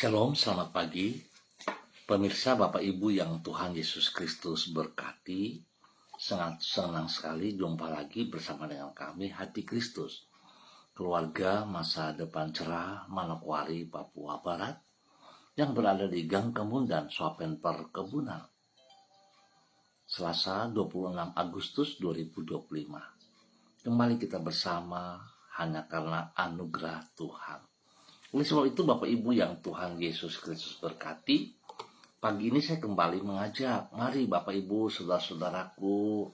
Shalom, selamat pagi. Pemirsa Bapak Ibu yang Tuhan Yesus Kristus berkati, sangat senang sekali jumpa lagi bersama dengan kami Hati Kristus, keluarga masa depan cerah Manokwari, Papua Barat, yang berada di Gang Kemundan, Swapen Perkebunan. Selasa 26 Agustus 2025. Kembali kita bersama hanya karena anugerah Tuhan. Oleh sebab itu Bapak Ibu yang Tuhan Yesus Kristus berkati, pagi ini saya kembali mengajak, mari Bapak Ibu, saudara-saudaraku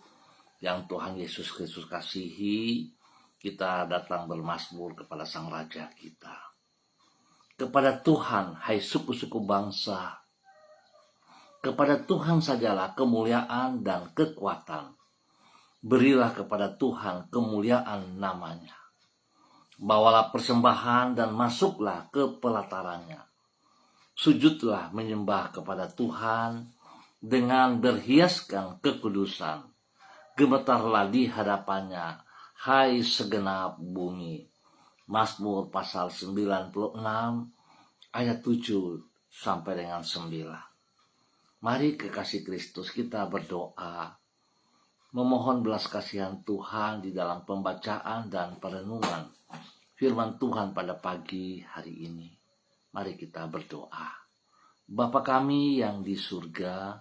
yang Tuhan Yesus Kristus kasihi, kita datang bermazmur kepada Sang Raja kita. Kepada Tuhan, hai suku-suku bangsa, kepada Tuhan sajalah kemuliaan dan kekuatan. Berilah kepada Tuhan kemuliaan namanya. Bawalah persembahan dan masuklah ke pelatarannya. Sujudlah menyembah kepada Tuhan dengan berhiaskan kekudusan. Gemetarlah di hadapannya, hai segenap bumi. Mazmur pasal 96 ayat 7 sampai dengan 9. Mari kekasih Kristus kita berdoa, memohon belas kasihan Tuhan di dalam pembacaan dan perenungan firman Tuhan pada pagi hari ini. Mari kita berdoa. Bapa kami yang di surga,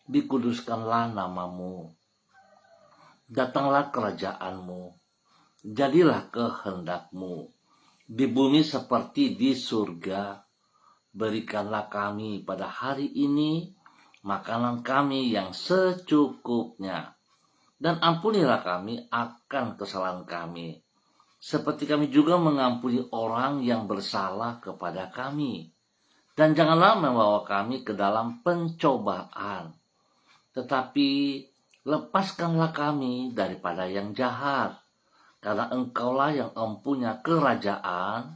dikuduskanlah namamu. Datanglah kerajaanmu, jadilah kehendakmu, di bumi seperti di surga. Berikanlah kami pada hari ini makanan kami yang secukupnya, dan ampunilah kami akan kesalahan kami, seperti kami juga mengampuni orang yang bersalah kepada kami. Dan janganlah membawa kami ke dalam pencobaan, tetapi lepaskanlah kami daripada yang jahat. Karena Engkaulah yang mempunyai kerajaan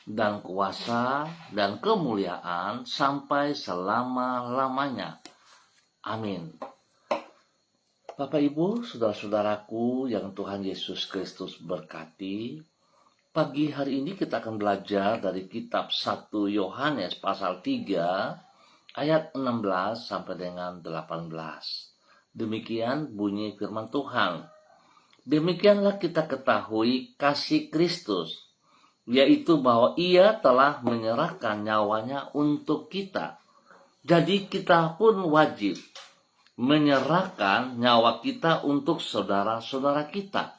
dan kuasa dan kemuliaan sampai selama-lamanya. Amin. Bapak Ibu, saudara-saudaraku yang Tuhan Yesus Kristus berkati, pagi hari ini kita akan belajar dari kitab 1 Yohanes pasal 3 ayat 16 sampai dengan 18. Demikian bunyi firman Tuhan. Demikianlah kita ketahui kasih Kristus, yaitu bahwa Ia telah menyerahkan nyawanya untuk kita. Jadi kita pun wajib menyerahkan nyawa kita untuk saudara-saudara kita.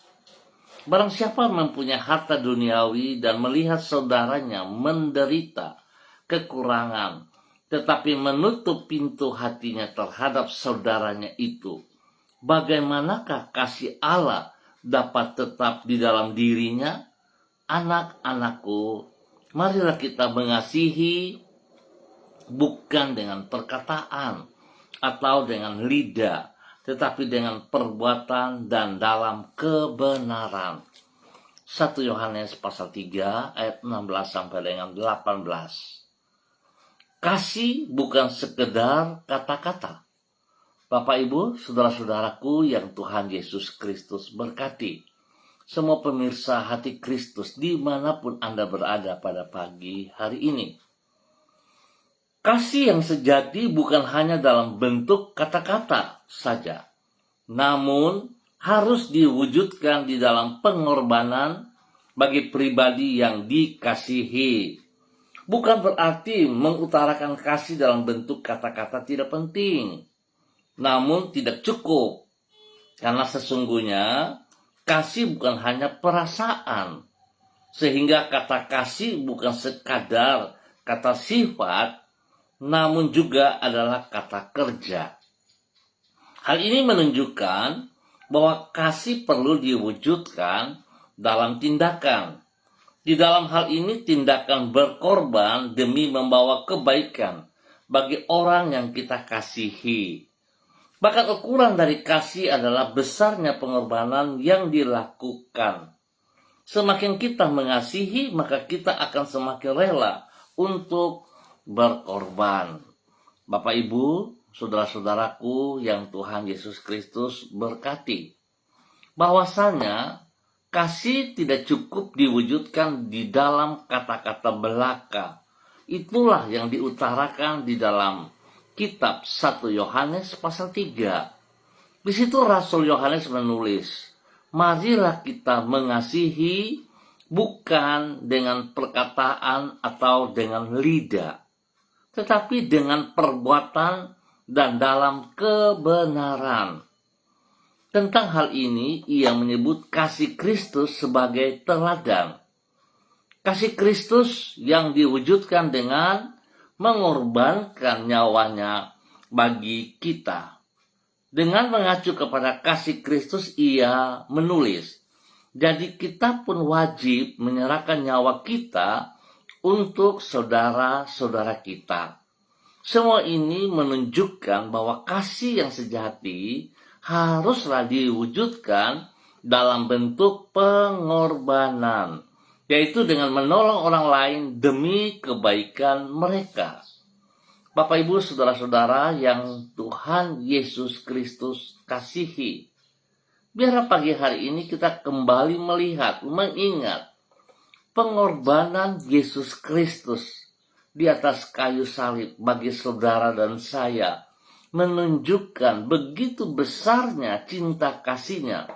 Barang siapa mempunyai harta duniawi dan melihat saudaranya menderita kekurangan, tetapi menutup pintu hatinya terhadap saudaranya itu, bagaimanakah kasih Allah dapat tetap di dalam dirinya? Anak-anakku, marilah kita mengasihi bukan dengan perkataan atau dengan lidah, tetapi dengan perbuatan dan dalam kebenaran. 1 Yohanes pasal 3 ayat 16 sampai dengan 18. Kasih bukan sekedar kata-kata. Bapak Ibu, saudara-saudaraku yang Tuhan Yesus Kristus berkati, semua pemirsa Hati Kristus dimanapun Anda berada pada pagi hari ini. Kasih yang sejati bukan hanya dalam bentuk kata-kata saja, namun harus diwujudkan di dalam pengorbanan bagi pribadi yang dikasihi. Bukan berarti mengutarakan kasih dalam bentuk kata-kata tidak penting, namun tidak cukup. Karena sesungguhnya kasih bukan hanya perasaan, sehingga kata kasih bukan sekadar kata sifat, namun juga adalah kata kerja. Hal ini menunjukkan bahwa kasih perlu diwujudkan dalam tindakan. Di dalam hal ini tindakan berkorban demi membawa kebaikan bagi orang yang kita kasihi. Bahkan ukuran dari kasih adalah besarnya pengorbanan yang dilakukan. Semakin kita mengasihi, maka kita akan semakin rela untuk berkorban. Bapak Ibu, saudara-saudaraku yang Tuhan Yesus Kristus berkati, bahwasanya kasih tidak cukup diwujudkan di dalam kata-kata belaka, Itulah yang diutarakan di dalam kitab 1 Yohanes pasal 3. Di situ Rasul Yohanes menulis, marilah kita mengasihi bukan dengan perkataan atau dengan lidah, tetapi dengan perbuatan dan dalam kebenaran. Tentang hal ini, ia menyebut kasih Kristus sebagai teladan. Kasih Kristus yang diwujudkan dengan mengorbankan nyawanya bagi kita. Dengan mengacu kepada kasih Kristus, ia menulis, jadi kita pun wajib menyerahkan nyawa kita untuk saudara-saudara kita. Semua ini menunjukkan bahwa kasih yang sejati haruslah diwujudkan dalam bentuk pengorbanan, yaitu dengan menolong orang lain demi kebaikan mereka. Bapak, Ibu, saudara-saudara yang Tuhan Yesus Kristus kasihi, biar pagi hari ini kita kembali melihat, mengingat pengorbanan Yesus Kristus di atas kayu salib bagi saudara dan saya, menunjukkan begitu besarnya cinta kasih-Nya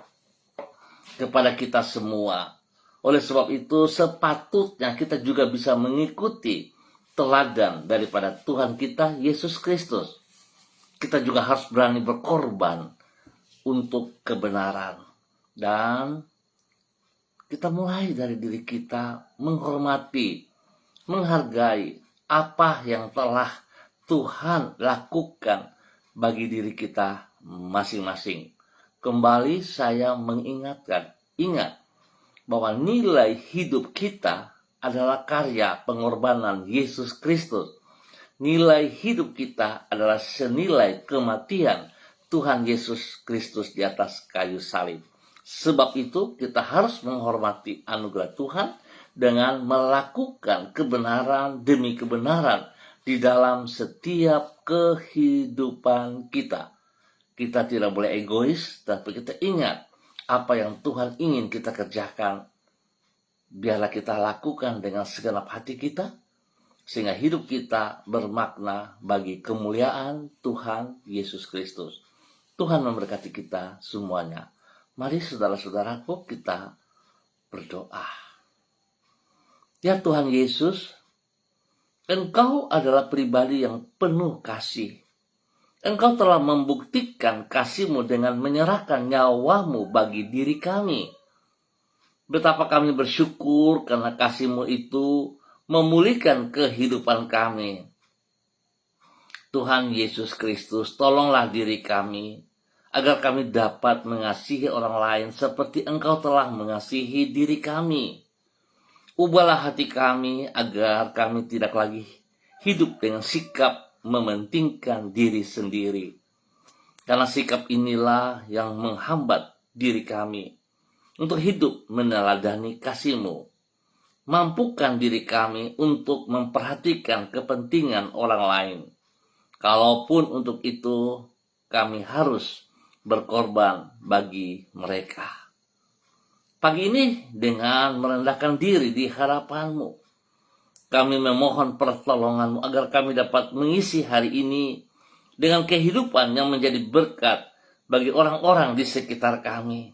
kepada kita semua. Oleh sebab itu, sepatutnya kita juga bisa mengikuti teladan daripada Tuhan kita Yesus Kristus. Kita juga harus berani berkorban untuk kebenaran. Dan kita mulai dari diri kita menghormati, menghargai apa yang telah Tuhan lakukan bagi diri kita masing-masing. Kembali saya mengingatkan, ingat bahwa nilai hidup kita adalah karya pengorbanan Yesus Kristus. Nilai hidup kita adalah senilai kematian Tuhan Yesus Kristus di atas kayu salib. Sebab itu kita harus menghormati anugerah Tuhan dengan melakukan kebenaran demi kebenaran di dalam setiap kehidupan kita. Kita tidak boleh egois, tapi kita ingat apa yang Tuhan ingin kita kerjakan. Biarlah kita lakukan dengan segenap hati kita, sehingga hidup kita bermakna bagi kemuliaan Tuhan Yesus Kristus. Tuhan memberkati kita semuanya. Mari saudara-saudaraku, kita berdoa. Ya Tuhan Yesus, Engkau adalah pribadi yang penuh kasih. Engkau telah membuktikan kasih-Mu dengan menyerahkan nyawa-Mu bagi diri kami. Betapa kami bersyukur karena kasih-Mu itu memulihkan kehidupan kami. Tuhan Yesus Kristus, tolonglah diri kami, agar kami dapat mengasihi orang lain seperti Engkau telah mengasihi diri kami. Ubahlah hati kami agar kami tidak lagi hidup dengan sikap mementingkan diri sendiri. Karena sikap inilah yang menghambat diri kami untuk hidup meneladani kasih-Mu. Mampukan diri kami untuk memperhatikan kepentingan orang lain. Kalaupun untuk itu kami harus berkorban bagi mereka. Pagi ini dengan merendahkan diri di hadapan-Mu, kami memohon pertolongan-Mu agar kami dapat mengisi hari ini dengan kehidupan yang menjadi berkat bagi orang-orang di sekitar kami.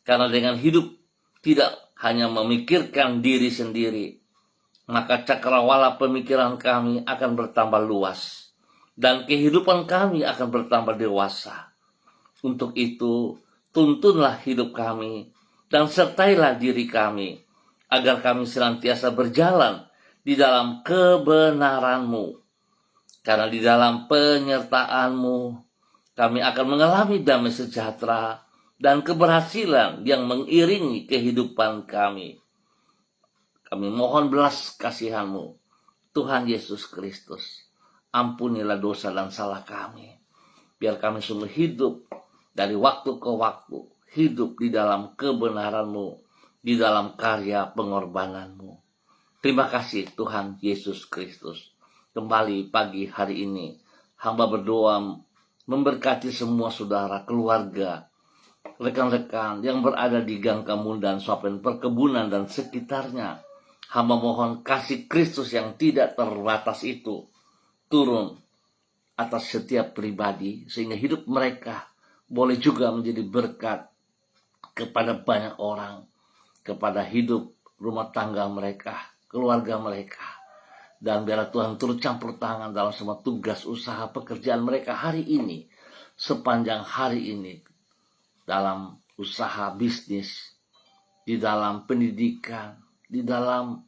Karena dengan hidup tidak hanya memikirkan diri sendiri, maka cakrawala pemikiran kami akan bertambah luas dan kehidupan kami akan bertambah dewasa. Untuk itu, tuntunlah hidup kami dan sertailah diri kami agar kami senantiasa berjalan di dalam kebenaran-Mu. Karena di dalam penyertaan-Mu, kami akan mengalami damai sejahtera dan keberhasilan yang mengiringi kehidupan kami. Kami mohon belas kasihan-Mu, Tuhan Yesus Kristus. Ampunilah dosa dan salah kami. Biar kami sungguh hidup dari waktu ke waktu, hidup di dalam kebenaran-Mu, di dalam karya pengorbanan-Mu. Terima kasih Tuhan Yesus Kristus. Kembali pagi hari ini, hamba berdoa memberkati semua saudara, keluarga, rekan-rekan yang berada di Gang Kamundan, Swapen Perkebunan dan sekitarnya. Hamba mohon kasih Kristus yang tidak terbatas itu turun atas setiap pribadi, sehingga hidup mereka boleh juga menjadi berkat kepada banyak orang, kepada hidup rumah tangga mereka, keluarga mereka. Dan biarlah Tuhan turut campur tangan dalam semua tugas usaha pekerjaan mereka hari ini, sepanjang hari ini, dalam usaha bisnis, di dalam pendidikan, di dalam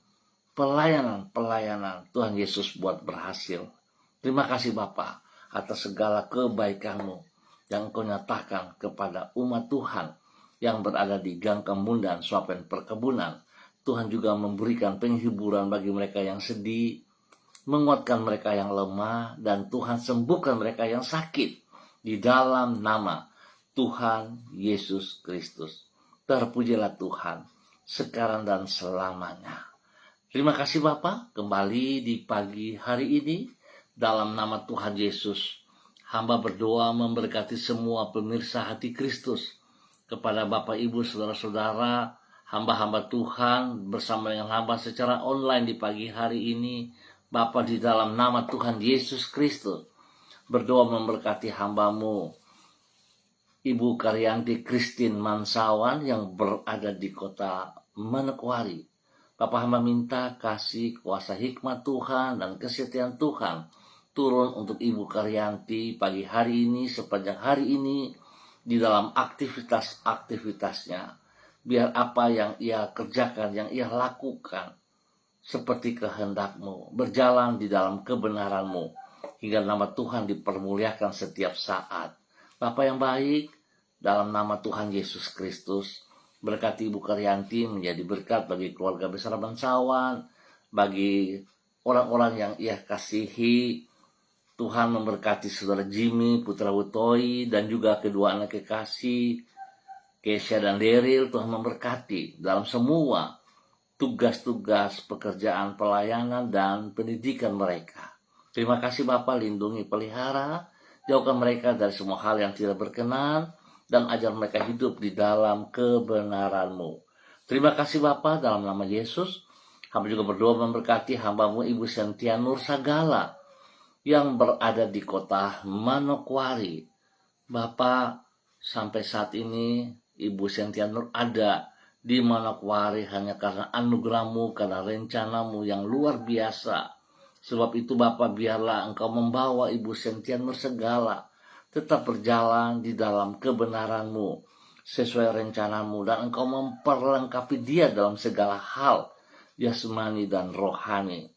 pelayanan Tuhan Yesus buat berhasil. Terima kasih Bapa atas segala kebaikan-Mu yang Engkau nyatakan kepada umat Tuhan yang berada di gang kemundan Swapen perkebunan. Tuhan juga memberikan penghiburan bagi mereka yang sedih, menguatkan mereka yang lemah, dan Tuhan sembuhkan mereka yang sakit di dalam nama Tuhan Yesus Kristus. Terpujilah Tuhan sekarang dan selamanya. Terima kasih Bapak, kembali di pagi hari ini dalam nama Tuhan Yesus, hamba berdoa memberkati semua pemirsa hati Kristus. Kepada Bapak, Ibu, Saudara-saudara, hamba-hamba Tuhan bersama dengan hamba secara online di pagi hari ini, Bapak, di dalam nama Tuhan Yesus Kristus, berdoa memberkati hambamu, Ibu Karyanti Christine Mansawan yang berada di kota Manokwari. Bapak, hamba minta kasih kuasa hikmat Tuhan dan kesetiaan Tuhan turun untuk Ibu Karyanti pagi hari ini, sepanjang hari ini, di dalam aktivitas-aktivitasnya. Biar apa yang ia kerjakan, yang ia lakukan, seperti kehendak-Mu, berjalan di dalam kebenaran-Mu, hingga nama Tuhan dipermuliakan setiap saat. Bapak yang baik, dalam nama Tuhan Yesus Kristus, berkati Ibu Karyanti menjadi berkat bagi keluarga besar Mansawan, bagi orang-orang yang ia kasihi. Tuhan memberkati saudara Jimmy, putra Wutoi, dan juga kedua anak kekasih, Kesha dan Daryl. Tuhan memberkati dalam semua tugas-tugas pekerjaan pelayanan dan pendidikan mereka. Terima kasih Bapak, lindungi, pelihara, jauhkan mereka dari semua hal yang tidak berkenan, dan ajar mereka hidup di dalam kebenaran-Mu. Terima kasih Bapa, dalam nama Yesus. Hamba juga berdoa memberkati hamba-Mu Ibu Sentia Nur Sagala yang berada di kota Manokwari. Bapa, sampai saat ini Ibu Sentia Nur ada di Manokwari hanya karena anugerah-Mu, karena rencana-Mu yang luar biasa. Sebab itu Bapa, biarlah Engkau membawa Ibu Sentia Nur Sagala tetap berjalan di dalam kebenaran-Mu, sesuai rencana-Mu, dan Engkau memperlengkapi dia dalam segala hal, jasmani dan rohani.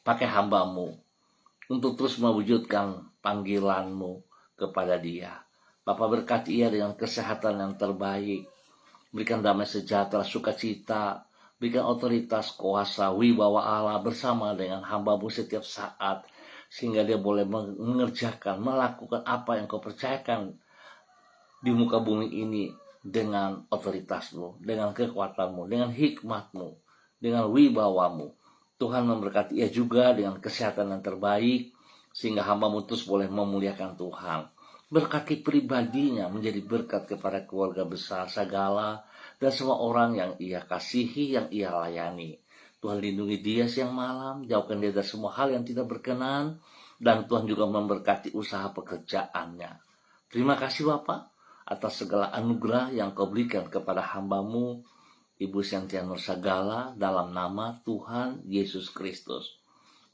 Pakai hamba-Mu untuk terus mewujudkan panggilan-Mu kepada dia. Bapa, berkati ia dengan kesehatan yang terbaik, berikan damai sejahtera, sukacita, berikan otoritas, kuasa, wibawa Allah bersama dengan hamba-Mu setiap saat, sehingga dia boleh mengerjakan, melakukan apa yang Kau percayakan di muka bumi ini dengan otoritas-Mu, dengan kekuatan-Mu, dengan hikmat-Mu, dengan wibawa-Mu. Tuhan memberkati ia juga dengan kesehatan yang terbaik, sehingga hamba-Mu terus boleh memuliakan Tuhan. Berkati pribadinya menjadi berkat kepada keluarga besar Sagala dan semua orang yang ia kasihi, yang ia layani. Tuhan lindungi dia siang malam, jauhkan dia dari semua hal yang tidak berkenan, dan Tuhan juga memberkati usaha pekerjaannya. Terima kasih Bapa atas segala anugerah yang Kau berikan kepada hamba-Mu Ibu Sentia Nur Sagala dalam nama Tuhan Yesus Kristus.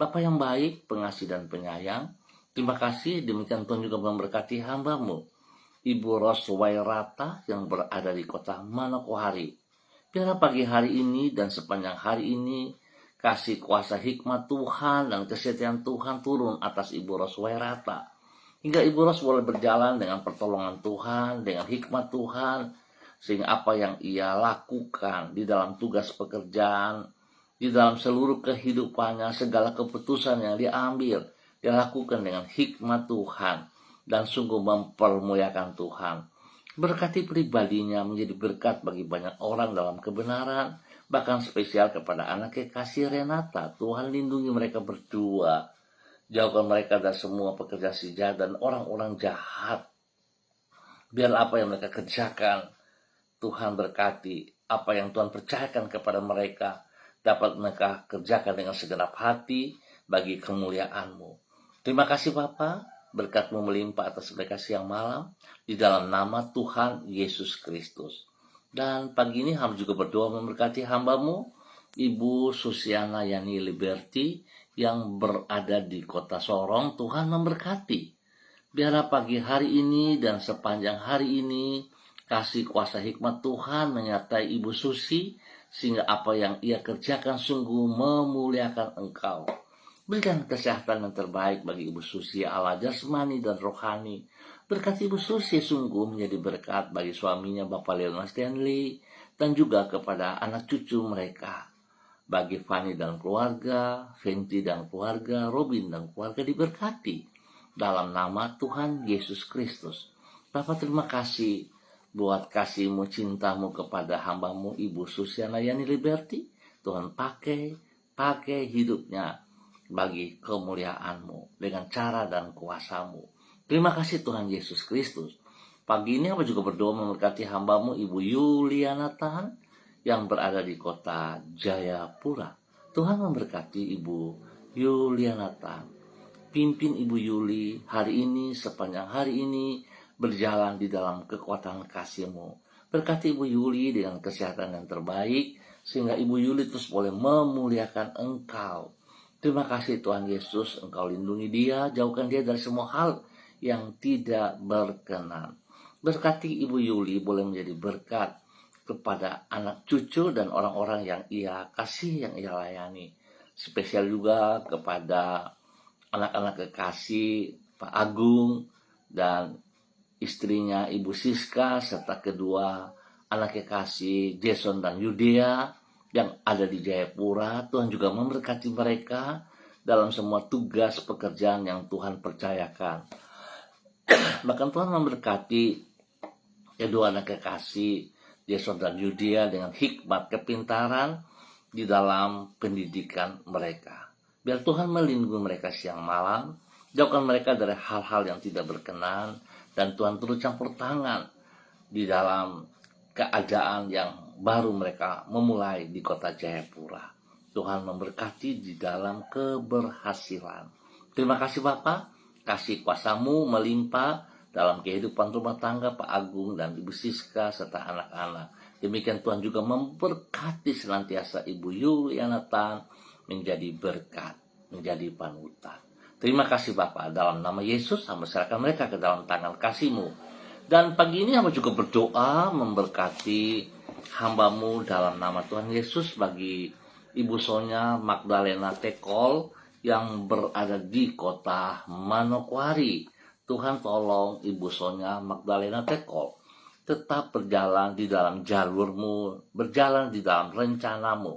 Bapa yang baik, pengasih dan penyayang, terima kasih. Demikian Tuhan juga memberkati hamba-Mu Ibu Roswairata yang berada di kota Manokwari. Biarlah pagi hari ini dan sepanjang hari ini kasih kuasa hikmat Tuhan dan kesetiaan Tuhan turun atas Ibu Roswairata, hingga Ibu Ros boleh berjalan dengan pertolongan Tuhan, dengan hikmat Tuhan, sehingga apa yang ia lakukan di dalam tugas pekerjaan, di dalam seluruh kehidupannya, segala keputusan yang dia ambil, dia lakukan dengan hikmat Tuhan dan sungguh mempermuliakan Tuhan. Berkati pribadinya menjadi berkat bagi banyak orang dalam kebenaran, bahkan spesial kepada anak kekasih Renata. Tuhan lindungi mereka berdua, jauhkan mereka dari semua pekerja si jahat dan orang-orang jahat. Biar apa yang mereka kerjakan, Tuhan berkati. Apa yang Tuhan percayakan kepada mereka, dapat mereka kerjakan dengan segenap hati bagi kemuliaan-Mu. Terima kasih Bapa, berkat-Mu melimpah atas mereka siang malam, di dalam nama Tuhan Yesus Kristus. Dan pagi ini hamba juga berdoa memberkati hamba-Mu, Ibu Susiana Yani Liberty, yang berada di kota Sorong. Tuhan memberkati. Biarlah pagi hari ini dan sepanjang hari ini, kasih kuasa hikmat Tuhan menyertai Ibu Susi, sehingga apa yang ia kerjakan sungguh memuliakan Engkau. Berikan kesehatan yang terbaik bagi Ibu Susi, Allah jasmani dan rohani. Berkat Ibu Susi sungguh menjadi berkat bagi suaminya Bapak Leonard Stanley, dan juga kepada anak cucu mereka. Bagi Fanny dan keluarga, Fenty dan keluarga, Robin dan keluarga diberkati dalam nama Tuhan Yesus Kristus. Bapak terima kasih buat kasih-Mu, cinta-Mu kepada hamba-Mu Ibu Susiana Yani Liberty. Tuhan pakai hidupnya bagi kemuliaan-Mu dengan cara dan kuasa-Mu. Terima kasih Tuhan Yesus Kristus. Pagi ini hamba juga berdoa memberkati hamba-Mu Ibu Yuliana Tan yang berada di kota Jayapura. Tuhan memberkati Ibu Yuliana Tan. Pimpin Ibu Yuli hari ini, sepanjang hari ini, berjalan di dalam kekuatan kasih-Mu. Berkati Ibu Yuli dengan kesehatan yang terbaik, sehingga Ibu Yuli terus boleh memuliakan Engkau. Terima kasih Tuhan Yesus, Engkau lindungi dia, jauhkan dia dari semua hal yang tidak berkenan. Berkati Ibu Yuli boleh menjadi berkat kepada anak cucu dan orang-orang yang ia kasih, yang ia layani. Spesial juga kepada anak-anak kekasih Pak Agung dan istrinya Ibu Siska, serta kedua anak kekasih Jason dan Yudea yang ada di Jayapura. Tuhan juga memberkati mereka dalam semua tugas pekerjaan yang Tuhan percayakan. Bahkan Tuhan memberkati kedua anak kekasih Jason dan Yudea dengan hikmat kepintaran di dalam pendidikan mereka. Biar Tuhan melindungi mereka siang malam, jauhkan mereka dari hal-hal yang tidak berkenan, dan Tuhan turut campur tangan di dalam keadaan yang baru mereka memulai di kota Jayapura. Tuhan memberkati di dalam keberhasilan. Terima kasih Bapak, kasih kuasa-Mu melimpah dalam kehidupan rumah tangga Pak Agung dan Ibu Siska serta anak-anak. Demikian Tuhan juga memberkati senantiasa Ibu Yuliana Tan menjadi berkat, menjadi panutan. Terima kasih Bapak, dalam nama Yesus hamba serahkan mereka ke dalam tangan kasih-Mu. Dan pagi ini hamba juga berdoa memberkati hamba-Mu dalam nama Tuhan Yesus bagi Ibu Sonya Magdalena Tekol yang berada di kota Manokwari. Tuhan tolong Ibu Sonya Magdalena Tekol tetap berjalan di dalam jalur-Mu, berjalan di dalam rencana-Mu.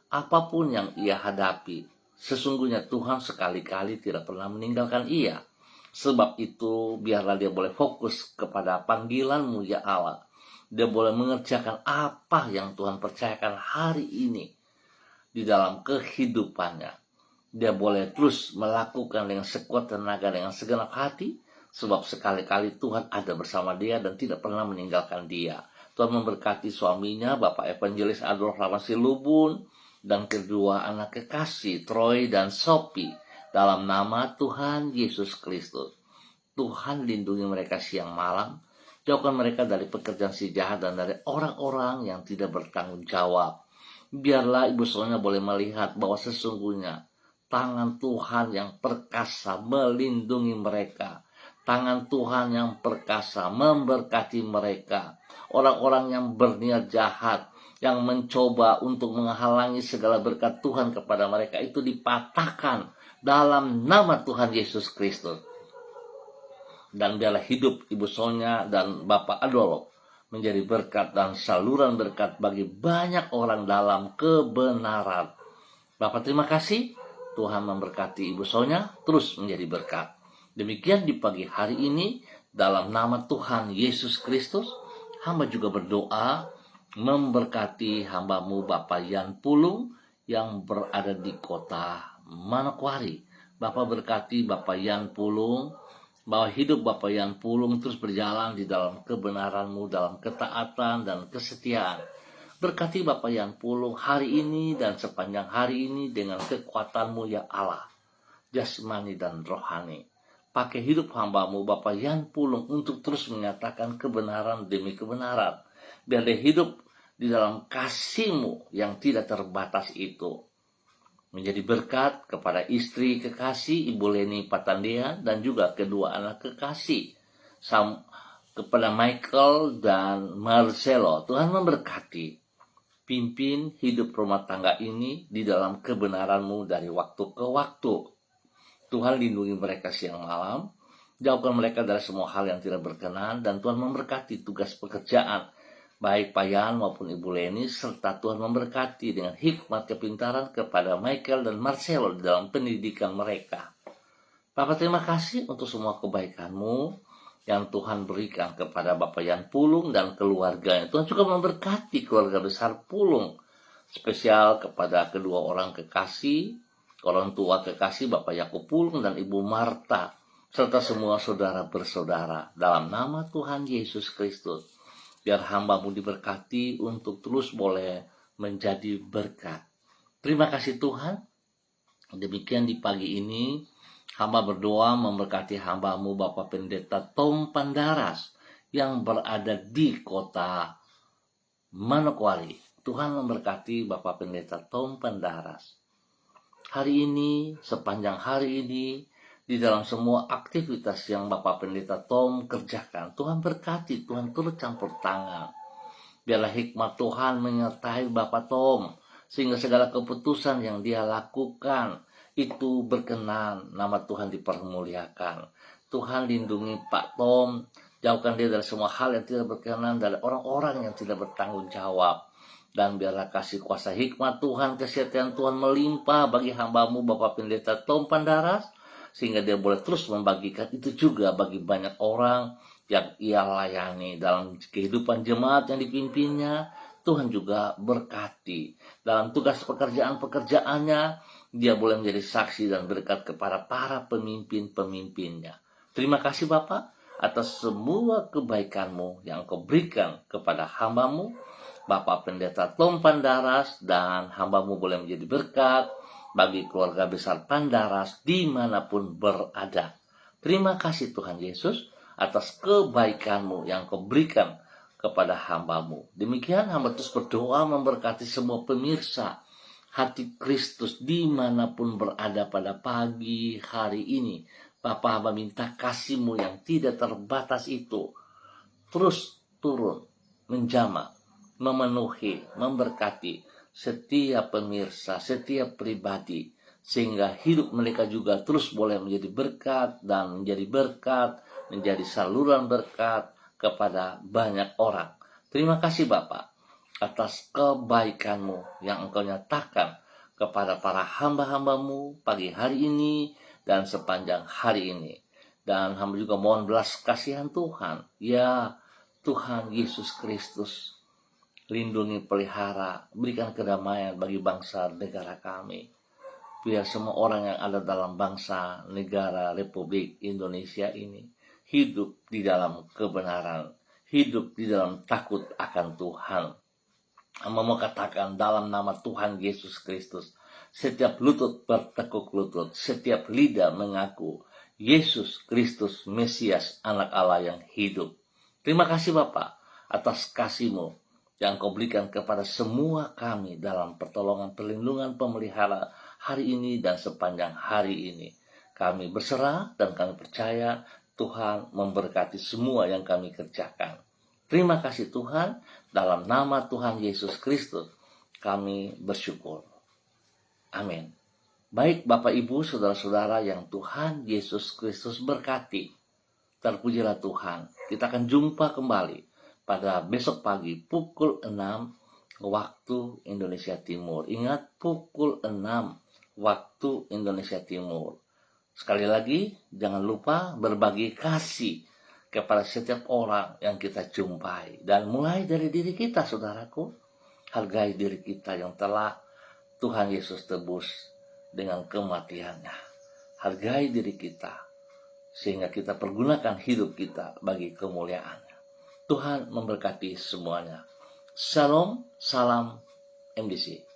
Apapun yang ia hadapi, sesungguhnya Tuhan sekali-kali tidak pernah meninggalkan ia. Sebab itu biarlah dia boleh fokus kepada panggilan-Mu ya Allah. Dia boleh mengerjakan apa yang Tuhan percayakan hari ini di dalam kehidupannya. Dia boleh terus melakukan dengan sekuat tenaga, dengan segenap hati, sebab sekali-kali Tuhan ada bersama dia dan tidak pernah meninggalkan dia. Tuhan memberkati suaminya, Bapak Evangelis Adolf Ramasi Lubun, dan kedua anak kekasih Troy dan Sophie dalam nama Tuhan Yesus Kristus. Tuhan lindungi mereka siang malam, jauhkan mereka dari pekerjaan si jahat dan dari orang-orang yang tidak bertanggung jawab. Biarlah Ibu Sonya boleh melihat bahwa sesungguhnya tangan Tuhan yang perkasa melindungi mereka. Tangan Tuhan yang perkasa memberkati mereka. Orang-orang yang berniat jahat, yang mencoba untuk menghalangi segala berkat Tuhan kepada mereka, itu dipatahkan dalam nama Tuhan Yesus Kristus. Dan biarlah hidup Ibu Sonya dan Bapak Adolf menjadi berkat dan saluran berkat bagi banyak orang dalam kebenaran. Bapak terima kasih, Tuhan memberkati Ibu Sonya terus menjadi berkat. Demikian di pagi hari ini, dalam nama Tuhan Yesus Kristus, hamba juga berdoa memberkati hamba-Mu Bapak Yan Pulung yang berada di kota Manokwari. Bapak berkati Bapak Yan Pulung, bahwa hidup Bapak Yan Pulung terus berjalan di dalam kebenaran-Mu, dalam ketaatan dan kesetiaan. Berkati Bapak Yan Pulung hari ini dan sepanjang hari ini dengan kekuatan-Mu ya Allah, jasmani dan rohani. Pakai hidup hamba-Mu Bapak Yan Pulung untuk terus menyatakan kebenaran demi kebenaran. Biar dia hidup di dalam kasih-Mu yang tidak terbatas itu. Menjadi berkat kepada istri kekasih Ibu Leni Patandia dan juga kedua anak kekasih kepada Michael dan Marcelo. Tuhan memberkati. Pimpin hidup rumah tangga ini di dalam kebenaran-Mu dari waktu ke waktu. Tuhan lindungi mereka siang malam. Jauhkan mereka dari semua hal yang tidak berkenan. Dan Tuhan memberkati tugas pekerjaan. Baik Pak Yan maupun Ibu Leni. Serta Tuhan memberkati dengan hikmat kepintaran kepada Michael dan Marcelo di dalam pendidikan mereka. Bapak terima kasih untuk semua kebaikan-Mu yang Tuhan berikan kepada Bapak Yan Pulung dan keluarganya. Tuhan juga memberkati keluarga besar Pulung. Spesial kepada kedua orang kekasih, orang tua kekasih Bapak Yakub Pulung dan Ibu Marta. Serta semua saudara bersaudara. Dalam nama Tuhan Yesus Kristus. Biar hamba-Mu diberkati untuk terus boleh menjadi berkat. Terima kasih Tuhan. Demikian di pagi ini. Hamba berdoa memberkati hamba-Mu Bapak Pendeta Tom Pandaras yang berada di kota Manokwari. Tuhan memberkati Bapak Pendeta Tom Pandaras. Hari ini, sepanjang hari ini, di dalam semua aktivitas yang Bapak Pendeta Tom kerjakan, Tuhan berkati, Tuhan turut campur tangan. Biarlah hikmat Tuhan menyertai Bapak Tom, sehingga segala keputusan yang dia lakukan, itu berkenan, nama Tuhan dipermuliakan. Tuhan lindungi Pak Tom, jauhkan dia dari semua hal yang tidak berkenan, dari orang-orang yang tidak bertanggung jawab. Dan biarlah kasih kuasa hikmat Tuhan, kesetiaan Tuhan melimpah bagi hamba-Mu Bapak Pendeta Tom Pandaras, sehingga dia boleh terus membagikan itu juga bagi banyak orang yang ia layani dalam kehidupan jemaat yang dipimpinnya. Tuhan juga berkati dalam tugas pekerjaan-pekerjaannya. Dia boleh menjadi saksi dan berkat kepada para pemimpin-pemimpinnya. Terima kasih Bapak atas semua kebaikan-Mu yang Kau berikan kepada hamba-Mu Bapak Pendeta Tom Pandaras, dan hamba-Mu boleh menjadi berkat bagi keluarga besar Pandaras dimanapun berada. Terima kasih Tuhan Yesus atas kebaikan-Mu yang Kau berikan kepada hamba-Mu. Demikian hamba terus berdoa memberkati semua pemirsa Hati Kristus dimanapun berada pada pagi hari ini. Bapa, hamba minta kasih-Mu yang tidak terbatas itu terus turun, menjamah, memenuhi, memberkati setiap pemirsa, setiap pribadi, sehingga hidup mereka juga terus boleh menjadi berkat dan menjadi berkat, menjadi saluran berkat kepada banyak orang. Terima kasih Bapak atas kebaikan-Mu yang Engkau nyatakan kepada para hamba-hamba-Mu pagi hari ini dan sepanjang hari ini. Dan hamba juga mohon belas kasihan Tuhan. Ya Tuhan Yesus Kristus, lindungi, pelihara, berikan kedamaian bagi bangsa negara kami. Biar semua orang yang ada dalam bangsa negara Republik Indonesia ini hidup di dalam kebenaran, hidup di dalam takut akan Tuhan. Hamba mau katakan dalam nama Tuhan Yesus Kristus, setiap lutut bertekuk lutut, setiap lidah mengaku Yesus Kristus Mesias Anak Allah yang hidup. Terima kasih Bapa atas kasih-Mu yang Kau berikan kepada semua kami dalam pertolongan, perlindungan, pemelihara hari ini dan sepanjang hari ini. Kami berserah dan kami percaya Tuhan memberkati semua yang kami kerjakan. Terima kasih Tuhan, dalam nama Tuhan Yesus Kristus kami bersyukur. Amin. Baik Bapak Ibu, Saudara-saudara yang Tuhan Yesus Kristus berkati. Terpujilah Tuhan. Kita akan jumpa kembali pada besok pagi pukul 6 waktu Indonesia Timur. Ingat, pukul 6 waktu Indonesia Timur. Sekali lagi, jangan lupa berbagi kasih kepada setiap orang yang kita jumpai. Dan mulai dari diri kita, saudaraku. Hargai diri kita yang telah Tuhan Yesus tebus dengan kematiannya. Hargai diri kita, sehingga kita pergunakan hidup kita bagi kemuliaan. Tuhan memberkati semuanya. Shalom, salam MDC.